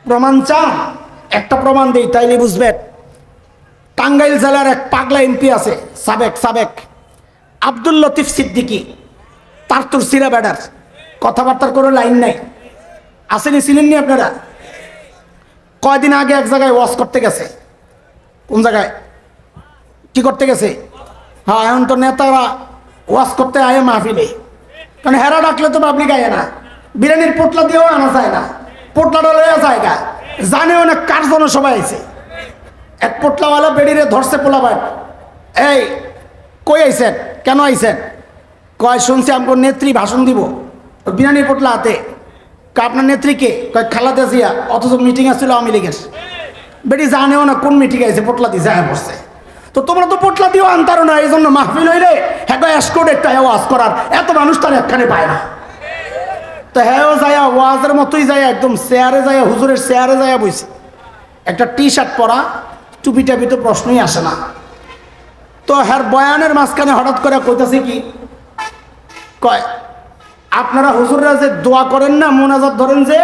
প্রমাণ চান? একটা প্রমাণ দিই, তাইলে বুঝবেন। টাঙ্গাইল জেলার এক পাগলা এমপি আছে, সাবেক আব্দুল লতিফ সিদ্দিকী, তার তোর সিরা ব্যাডার, কথাবার্তার কোনো লাইন নাই। আসেনি, ছিলেননি আপনারা? কয়দিন আগে এক জায়গায় ওয়াজ করতে গেছে। কোন জায়গায় কি করতে গেছে? হ্যাঁ, এখন তো নেতারা ওয়াজ করতে আয় মাহফিলে, কারণ হেরা ডাকলে তো পাবলিক আয় না। বিরিয়ানির পোটলা দিয়েও আনা যায় না, পোটলাটা লইয়া জায়গা জানেও না কার জন্য সবাই আইছে। এক পোটলাওয়ালা বেড়িরে ধরছে পোলাবাই, এই কই আইছেন, কেন আইছেন? কয় শুনছি আমগো নেত্রী ভাষণ দিব, বিরিয়ানির পোটলা হাতে। আপনার নেত্রীকে? কয় খালেদা জিয়া, অথচ মিটিং আসছিল আওয়ামী লীগের। বেটি জানেও না কোন মিটিং আইছে, পোটলা দিয়ে যায় পড়ছে। তো তোমরা তো পোটলা দিয়েও আনতারো না, এই জন্য মাহফিল হইলে হ্যাঁ এসকোট একটা ওয়াজ করার এত মানুষ তার একখানে পায় না। তো হ্যাঁ যায় ওয়াজের মতোই যায়, একদম চেয়ারে যায়, হুজুরের চেয়ারে যায় বইছে। একটা টি শার্ট পরা, টুপি টাপি তো প্রশ্নই আসে না। তো হ্যাঁ বয়ানের মাঝখানে হঠাৎ করে কইতাছে কি, কয় আপনারা হুজুররা যে দোয়া করেন না, মোনাজাত ধরেন যে,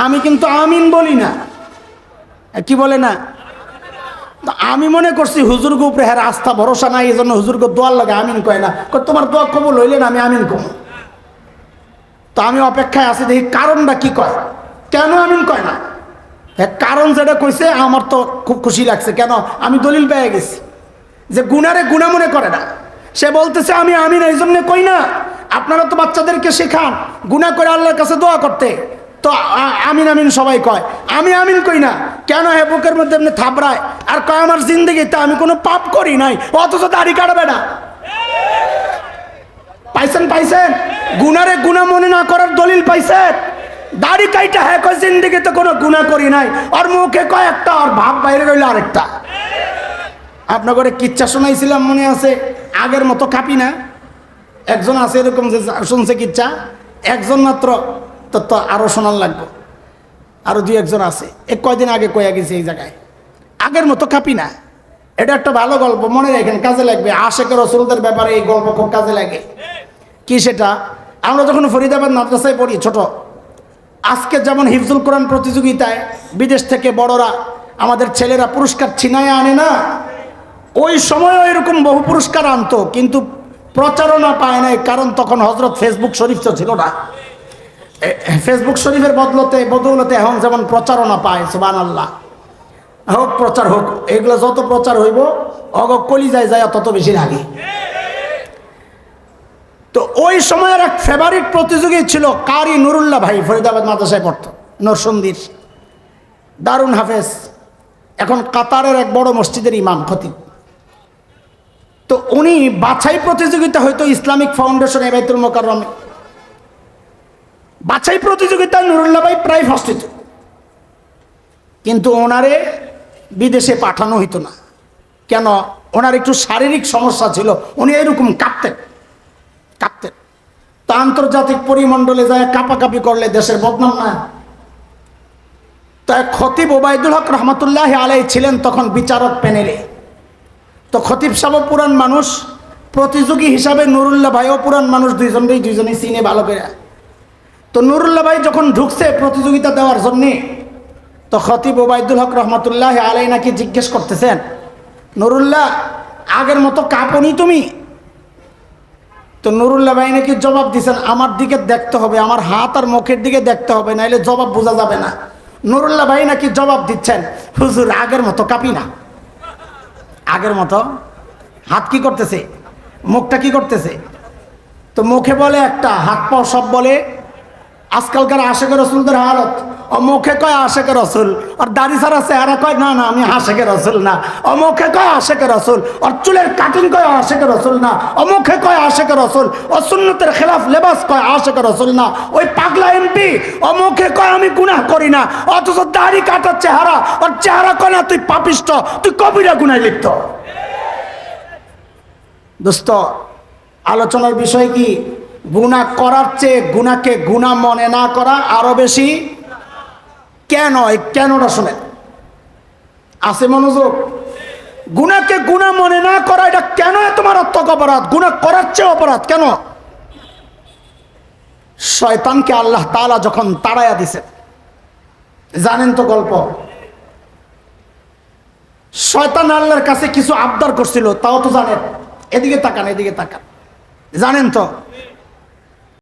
আমি কিন্তু আমিন বলি না। কি বলে না? আমি মনে করছি হুজুরকে উপরে হ্যাঁ আস্থা ভরসা নাই, এই জন্য হুজুরকে দোয়ার লাগে আমিন কয় না। তোমার দোয়া কবুল হইলে না, আমি আমিন কম। তো আমি অপেক্ষায় আছি, দেখি কারণটা কি কয়, কেন আমিন কয় না। হ্যাঁ কারণ যেটা কইছে আমার তো খুব খুশি লাগছে। কেন? আমি দলিল পেয়ে গেছি যে গুনারে গুণা মনে করে না। সে বলতেছে আমি আমিন এই জন্য কই না, আপনারা তো বাচ্চাদেরকে শেখান গুনাহ করে আল্লাহর কাছে দোয়া করতে, তো আমিন আমিন সবাই কয়, আমি আমিন কই না কেন? হে বুকের মধ্যে এমনি থাবড়ায় আর কয় আমার জিন্দেগিতে আমি কোনো পাপ করি নাই, অথচ দাড়ি কাটবে না। পাইছেন? গুনারে গুনাহ মনে না করার দলিল পাইছেন? দাড়ি কাইটা হ্যাঁ কয় জিন্দেগিতে কোনো গুনাহ করি নাই, আর মুখে কয় একটা, আর ভাব বাইরে রইল আরেকটা। আপনার ঘরে কিচ্ছা শোনাইছিলাম মনে আছে? আগের মতো কাঁপি না। একজন আছে এরকম যে শুনছে কিচ্ছা, একজন মাত্র, তো আরো শোনার লাগবে, আরো দুই একজন আছে। কয়দিন আগে কয়ে গেছে এই জায়গায়, আগের মতো কাঁপি না। এটা একটা ভালো গল্প, মনে রাখেন, কাজে লাগবে। আশেকের রসুলদের ব্যাপারে এই গল্প খুব কাজে লাগে। কি সেটা? আমরা যখন ফরিদাবাদ মাদ্রাসায় পড়ি ছোট, আজকে যেমন হিফজুল কোরআন প্রতিযোগিতায় বিদেশ থেকে বড়রা আমাদের ছেলেরা পুরস্কার ছিনায় আনে না, ওই সময়ও এরকম বহু পুরস্কার আনতো, কিন্তু প্রচারণা পায় নাই। কারণ তখন হজরত ফেসবুক শরীফ তো ছিল না। ফেসবুক শরীফের বদৌলতে এখন যেমন প্রচারণা পায়, সুবহানাল্লাহ, হোক প্রচার হোক, এগুলো যত প্রচার হইব অগ কলিজায় যায় তত বেশি লাগে। তো ওই সময়ের এক ফেভারিট প্রতিযোগী ছিল কারি নুরুল্লাহ ভাই, ফরিদাবাদ মাদ্রাসায় পড়তো, নরসন্দির দারুন হাফেজ, এখন কাতারের এক বড় মসজিদের ইমাম খতিব। তো উনি বাছাই প্রতিযোগিতা হয়তো ইসলামিক ফাউন্ডেশন বাইতুল মোকাররমে, বাছাই প্রতিযোগিতায় নুরুল্লাহ ভাই প্রায় ফার্স্ট হইত, কিন্তু ওনারে বিদেশে পাঠানো হইতো না। কেন? ওনার একটু শারীরিক সমস্যা ছিল, উনি এরকম কাঁপতেন। তো আন্তর্জাতিক পরিমণ্ডলে যায় কাঁপাকাপি করলে দেশের বদনাম না। তাই খতিব ওবায়দুল হক রহমতুল্লাহ আলাই ছিলেন তখন বিচারক প্যানেলে। তো খতিব সাহেব পুরান মানুষ, প্রতিযোগী হিসাবে নুরুল্লাহ ভাইও পুরান মানুষ, দুইজনেই চিনে ভালো করে। তো নুরুল্লাহ ভাই যখন ঢুকছে প্রতিযোগিতা দেওয়ার জন্যে, তো খতিব ওবায়দুল হক রহমতুল্লাহ আলাই নাকি জিজ্ঞেস করতেছেন, নুরুল্লাহ আগের মতো কাঁপনি তুমি? তো নুরুল্লাহ ভাই নাকি জবাব দিচ্ছেন, আমার দিকে দেখতে হবে, আমার হাত আর মুখের দিকে দেখতে হবে, নাইলে জবাব বোঝা যাবে না। নুরুল্লাহ ভাই নাকি জবাব দিচ্ছেন, হুজুর আগের মতো কাঁপি না। আগের মতো? হাত কি করতেছে, মুখটা কি করতেছে? তো মুখে বলে একটা, হাত পাও সব বলে আজকালকার আশেকের রসুলদের হালত। ও মুখে কয় আশেকের রসুল, আর দাড়ি ছাড়া চেহারা কয় না না আমি আশেকের রসুল না। ও মুখে কয় আশেকের রসুল, আর চুলের কাটিং কয় আশেকের রসুল না। ও মুখে কয় আশেকের রসুল, ও সুন্নতের খেলাফ লেবাস কয় আশেকের রসুল না। ওই পাগলা এমপি ও মুখে কয় আমি গুনাহ করি না, অথচ দাড়ি কাটার চেহারা, ওর চেহারা কয় না তুই পাপিষ্ট, তুই কবিরা গুনায় লিপ্ত। দোস্ত, আলোচনার বিষয় কি? গুনাহ করার চেয়ে গুনাহকে গুনাহ মনে না করা আরো বেশি। কেন? এই কেনটা শুনেন, আছে মনোযোগ। গুনাহকে গুনাহ মনে না করা, এটা কেন এত মারাত্মক অপরাধ? গুনাহ করার চেয়ে অপরাধ কেন? শয়তানকে আল্লাহ তাআলা যখন তাড়াইয়া দিছেন, জানেন তো গল্প। শয়তান আল্লাহর কাছে কিছু আবদার করছিল, তাও তো জানেন। এদিকে তাকান, এদিকে তাকান, জানেন তো